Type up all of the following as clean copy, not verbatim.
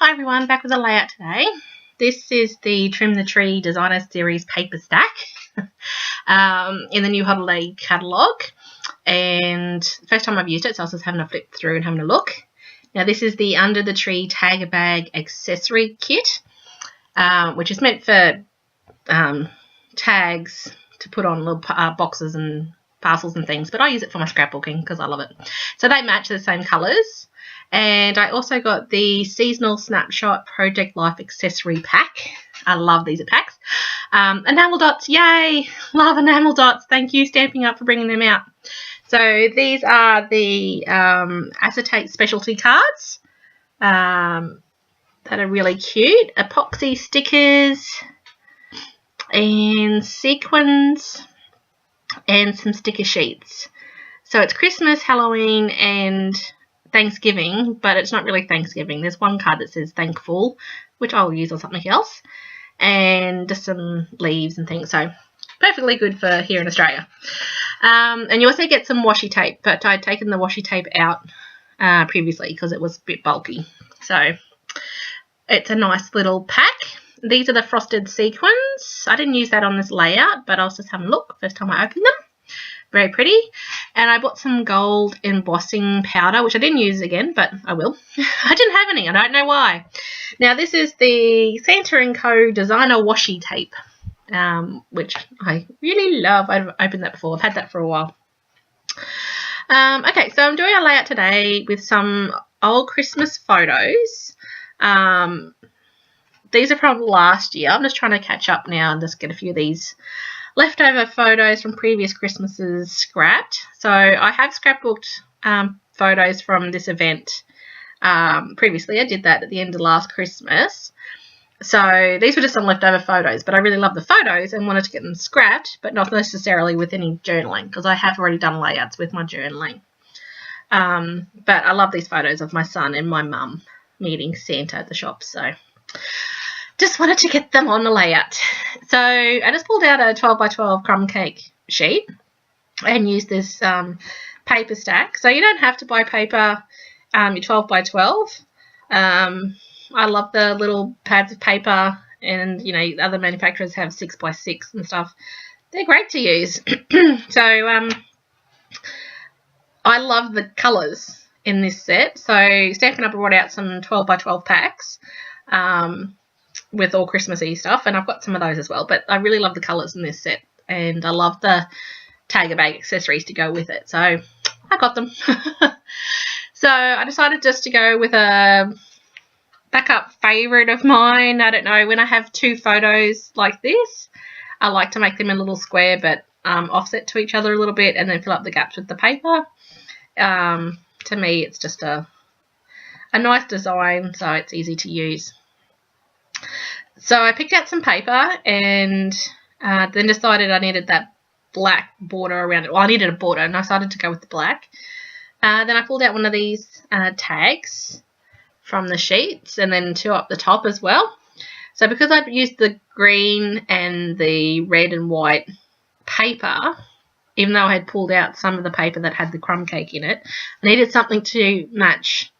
Hi everyone, back with a layout today. This is the Trim the Tree Designer Series paper stack in the new holiday catalogue, and first time I've used it, so I was just having a flip through and having a look. Now this is the Under the Tree Tag a Bag accessory kit, which is meant for tags to put on little boxes and parcels and things, but I use it for my scrapbooking because I love it. So they match the same colours. And I also got the Seasonal Snapshot Project Life Accessory Pack. I love these packs. Enamel dots, yay! Love enamel dots. Thank you, Stamping Up, for bringing them out. So these are the acetate specialty cards that are really cute. Epoxy stickers and sequins and some sticker sheets. So it's Christmas, Halloween and Thanksgiving, but it's not really Thanksgiving. There's one card that says thankful, which I'll use on something else, and just some leaves and things. So perfectly good for here in Australia. And you also get some washi tape, but I'd taken the washi tape out previously because it was a bit bulky. So it's a nice little pack. These are the frosted sequins. I didn't use that on this layout, but I was just having a look first time I opened them. Very pretty. And I bought some gold embossing powder, which I didn't use again, but I will. I didn't have any. I don't know why. Now, this is the Santa & Co. Designer Washi Tape, which I really love. I've opened that before. I've had that for a while. Okay, so I'm doing a layout today with some old Christmas photos. These are from last year. I'm just trying to catch up now and just get a few of these leftover photos from previous Christmases scrapped. So I have scrapbooked photos from this event previously. I did that at the end of last Christmas. So these were just some leftover photos, but I really love the photos and wanted to get them scrapped, but not necessarily with any journaling because I have already done layouts with my journaling. But I love these photos of my son and my mum meeting Santa at the shop. So just wanted to get them on the layout. So I just pulled out a 12 by 12 crumb cake sheet and used this paper stack. So you don't have to buy paper, your 12 by 12. I love the little pads of paper, and you know other manufacturers have 6 by 6 and stuff. They're great to use. So I love the colours in this set. So Stampin' Up! Brought out some 12 by 12 packs. With all Christmassy stuff, and I've got some of those as well, but I really love the colours in this set, and I love the tag a bag accessories to go with it, so I got them. So I decided just to go with a backup favourite of mine. I don't know, when I have two photos like this, I like to make them a little square but offset to each other a little bit and then fill up the gaps with the paper. To me it's just a nice design, so it's easy to use. So I picked out some paper and then decided I needed that black border around it. Well, I needed a border and I decided to go with the black. Then I pulled out one of these tags from the sheets and then two up the top as well. So because I've used the green and the red and white paper, even though I had pulled out some of the paper that had the crumb cake in it, I needed something to match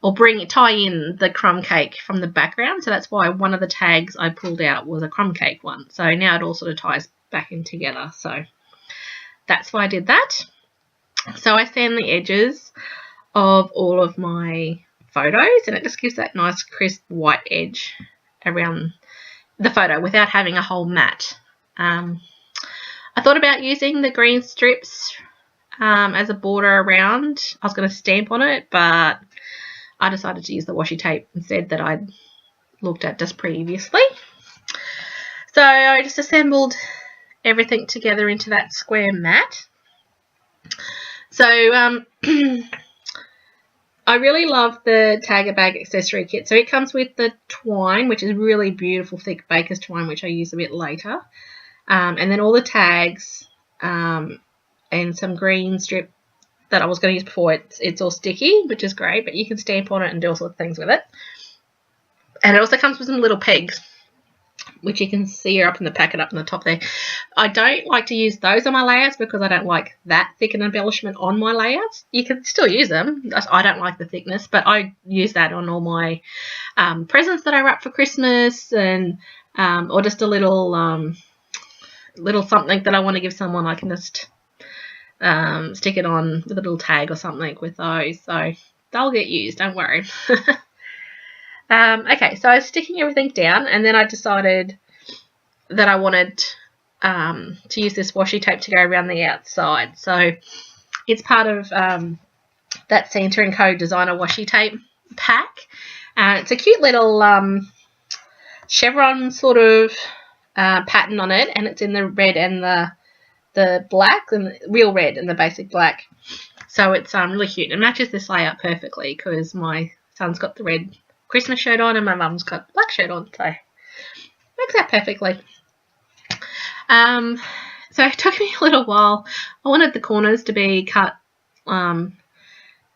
or tie in the crumb cake from the background. So that's why one of the tags I pulled out was a crumb cake one. So now it all sort of ties back in together. So that's why I did that. So I sand the edges of all of my photos and it just gives that nice crisp white edge around the photo without having a whole mat. I thought about using the green strips as a border around. I was going to stamp on it, but I decided to use the washi tape instead that I'd looked at just previously. So I just assembled everything together into that square mat. So I really love the Tag a Bag accessory kit. So it comes with the twine, which is really beautiful thick baker's twine, which I use a bit later. And then all the tags and some green strip that I was going to use before. It's all sticky, which is great, but you can stamp on it and do all sorts of things with it. And it also comes with some little pegs, which you can see are up in the packet up in the top there. I don't like to use those on my layouts because I don't like that thick an embellishment on my layouts. You can still use them. I don't like the thickness, but I use that on all my presents that I wrap for Christmas, and or just a little something that I want to give someone. I can just stick it on with a little tag or something with those. So they'll get used, don't worry. Okay, so I was sticking everything down, and then I decided that I wanted to use this washi tape to go around the outside. So it's part of that Santa & Co. designer washi tape pack. It's a cute little chevron sort of pattern on it, and it's in the red and the black, and real red and the basic black. So it's really cute. It matches this layout perfectly because my son's got the red Christmas shirt on and my mum's got the black shirt on, so works out perfectly. So it took me a little while. I wanted the corners to be cut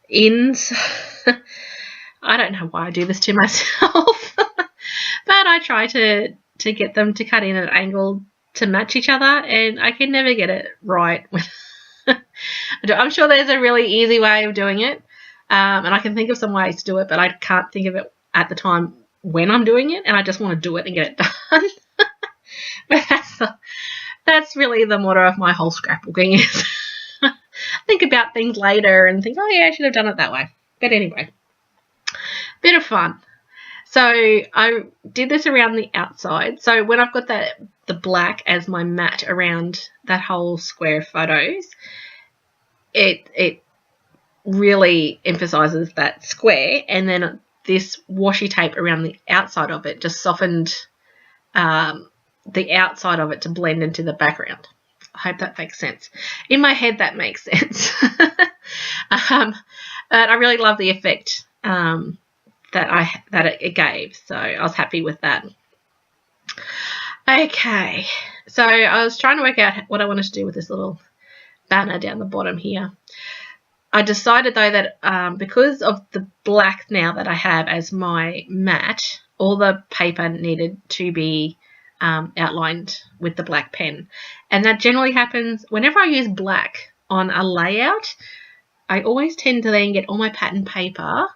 in. I don't know why I do this to myself, but I try to get them to cut in at an angle to match each other, and I can never get it right. I'm sure there's a really easy way of doing it, and I can think of some ways to do it, but I can't think of it at the time when I'm doing it, and I just want to do it and get it done. But that's really the motto of my whole scrapbooking is think about things later and think, oh yeah, I should have done it that way. But anyway, bit of fun. So I did this around the outside. So when I've got the black as my mat around that whole square of photos, it really emphasizes that square, and then this washi tape around the outside of it just softened the outside of it to blend into the background. I hope that makes sense. In my head, that makes sense. But I really love the effect that it gave, so I was happy with that. Okay, so I was trying to work out what I wanted to do with this little banner down the bottom here. I decided though that because of the black now that I have as my mat, all the paper needed to be outlined with the black pen, and that generally happens whenever I use black on a layout. I always tend to then get all my pattern paper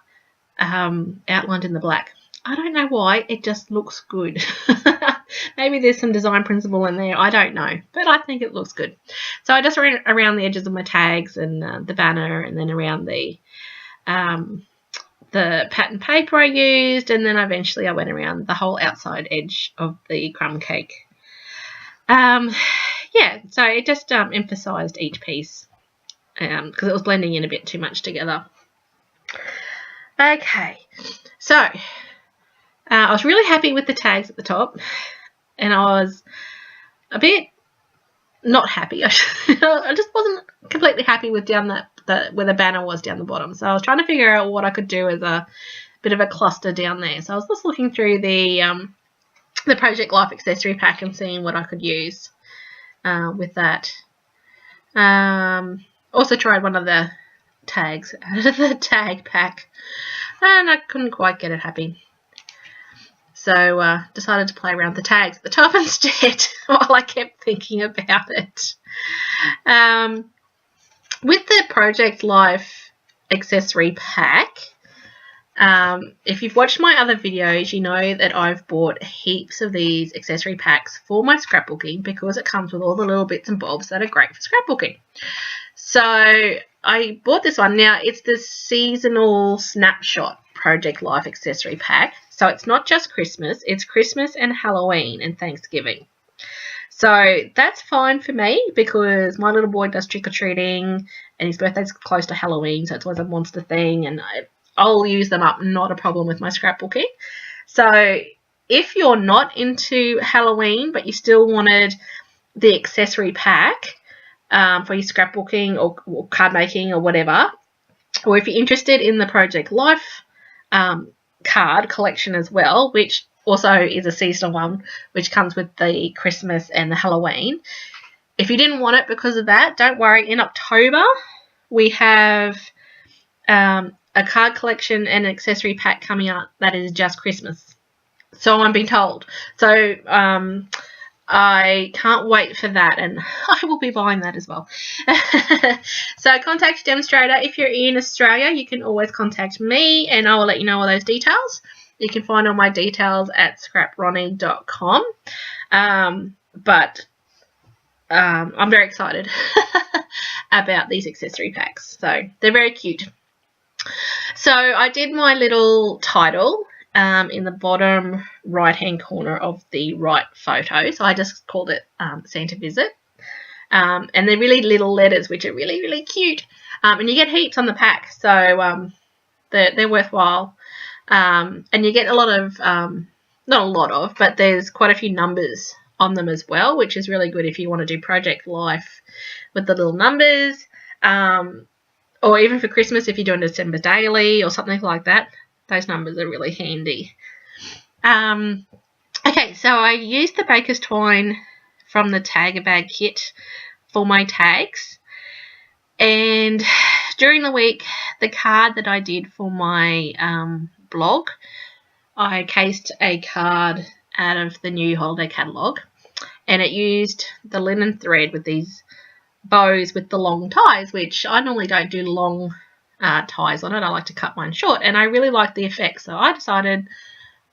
outlined in the black. I don't know why, it just looks good. Maybe there's some design principle in there, I don't know, but I think it looks good. So I just ran around the edges of my tags and the banner, and then around the pattern paper I used, and then eventually I went around the whole outside edge of the crumb cake. Yeah, so it just emphasised each piece because it was blending in a bit too much together. Okay, so I was really happy with the tags at the top, and I was a bit not happy. I just wasn't completely happy with down where the banner was down the bottom. So I was trying to figure out what I could do as a bit of a cluster down there. So I was just looking through the Project Life accessory pack and seeing what I could use with that. Also tried one of the tags out of the tag pack, and I couldn't quite get it happy. So decided to play around the tags at the top instead while I kept thinking about it. With the Project Life accessory pack, if you've watched my other videos, you know that I've bought heaps of these accessory packs for my scrapbooking because it comes with all the little bits and bobs that are great for scrapbooking. So I bought this one. Now, it's the seasonal snapshot Project Life accessory pack. So it's not just Christmas, it's Christmas and Halloween and Thanksgiving. So that's fine for me because my little boy does trick-or-treating and his birthday's close to Halloween, so it's always a monster thing, and I'll use them up, not a problem with my scrapbooking. So if you're not into Halloween but you still wanted the accessory pack for your scrapbooking or card making or whatever, or if you're interested in the Project Life card collection as well, which also is a seasonal one, which comes with the Christmas and the Halloween. If you didn't want it because of that, don't worry. In October, we have a card collection and an accessory pack coming out that is just Christmas. So I'm being told. So I can't wait for that, and I will be buying that as well. So contact your demonstrator. If you're in Australia, you can always contact me, and I will let you know all those details. You can find all my details at scrapronnie.com. But I'm very excited about these accessory packs. So they're very cute. So I did my little title in the bottom right-hand corner of the right photo. So I just called it Santa Visit. And they're really little letters, which are really, really cute. And you get heaps on the pack, so they're worthwhile. And you get a lot of, not a lot of, but there's quite a few numbers on them as well, which is really good if you want to do Project Life with the little numbers. Or even for Christmas if you're doing December Daily or something like that. Those numbers are really handy. Okay, so I used the Baker's Twine from the Tag-A-Bag kit for my tags. And during the week, the card that I did for my blog, I cased a card out of the new holiday catalogue, and it used the linen thread with these bows with the long ties, which I normally don't do long ties on it. I like to cut mine short, and I really like the effect, so I decided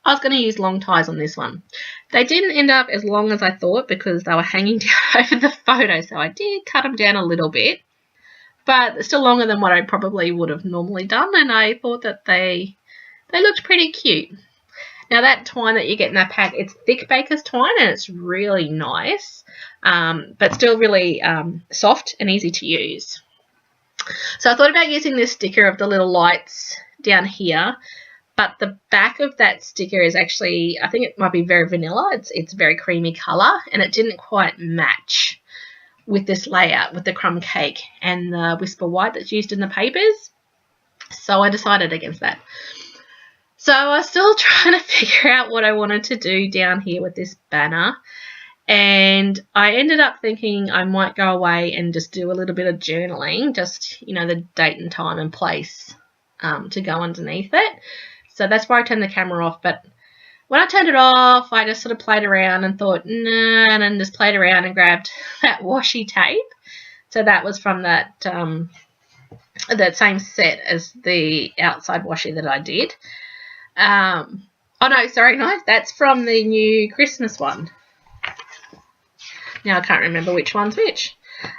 I was going to use long ties on this one. They didn't end up as long as I thought because they were hanging down over the photo, so I did cut them down a little bit, but still longer than what I probably would have normally done, and I thought that they looked pretty cute. Now that twine that you get in that pack, it's thick Baker's twine and it's really nice, but still really soft and easy to use. So I thought about using this sticker of the little lights down here, but the back of that sticker is actually, I think it might be very vanilla. It's very creamy colour, and it didn't quite match with this layout with the crumb cake and the Whisper White that's used in the papers. So I decided against that. So I was still trying to figure out what I wanted to do down here with this banner, and I ended up thinking I might go away and just do a little bit of journaling, just, you know, the date and time and place to go underneath it. So that's why I turned the camera off, but when I turned it off, I just sort of played around and thought, nah, and then just played around and grabbed that washi tape. So that was from that same set as the outside washi that I did. Oh no, sorry, no, that's from the new Christmas one. Now I can't remember which one's which.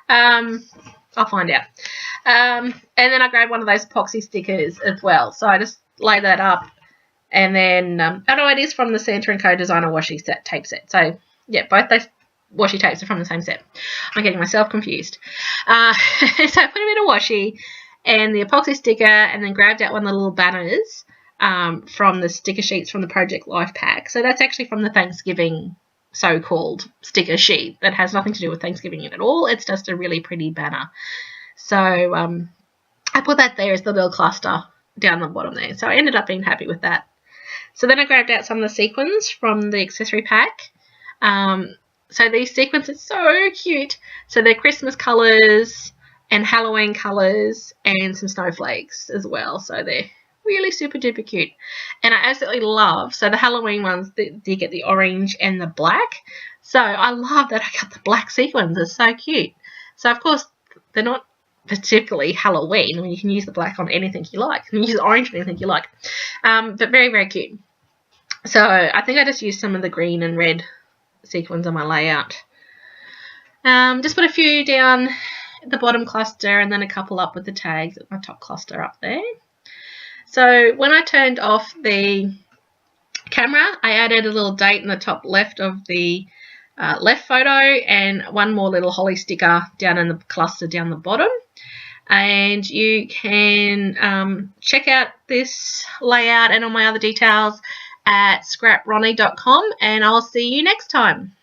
I'll find out. And then I grabbed one of those epoxy stickers as well. So I just laid that up, and then oh no, it is from the Santa & Co designer washi tape set. So yeah, both those washi tapes are from the same set. I'm getting myself confused. So I put a bit of washi and the epoxy sticker, and then grabbed out one of the little banners from the sticker sheets from the Project Life pack. So that's actually from the Thanksgiving so-called sticker sheet that has nothing to do with Thanksgiving at all. It's just a really pretty banner. So I put that there as the little cluster down the bottom there. So I ended up being happy with that. So then I grabbed out some of the sequins from the accessory pack. So these sequins are so cute. So they're Christmas colours and Halloween colours and some snowflakes as well. So they're really super duper cute, and I absolutely love, so the Halloween ones, you get the orange and the black, so I love that I got the black sequins. It's so cute. So of course they're not particularly Halloween. I mean, you can use the black on anything you like, you can use the orange on anything you like, but very, very cute. So I think I just used some of the green and red sequins on my layout. Just put a few down at the bottom cluster and then a couple up with the tags at my top cluster up there. So when I turned off the camera, I added a little date in the top left of the left photo and one more little holly sticker down in the cluster down the bottom. And you can check out this layout and all my other details at scrapronnie.com, and I'll see you next time.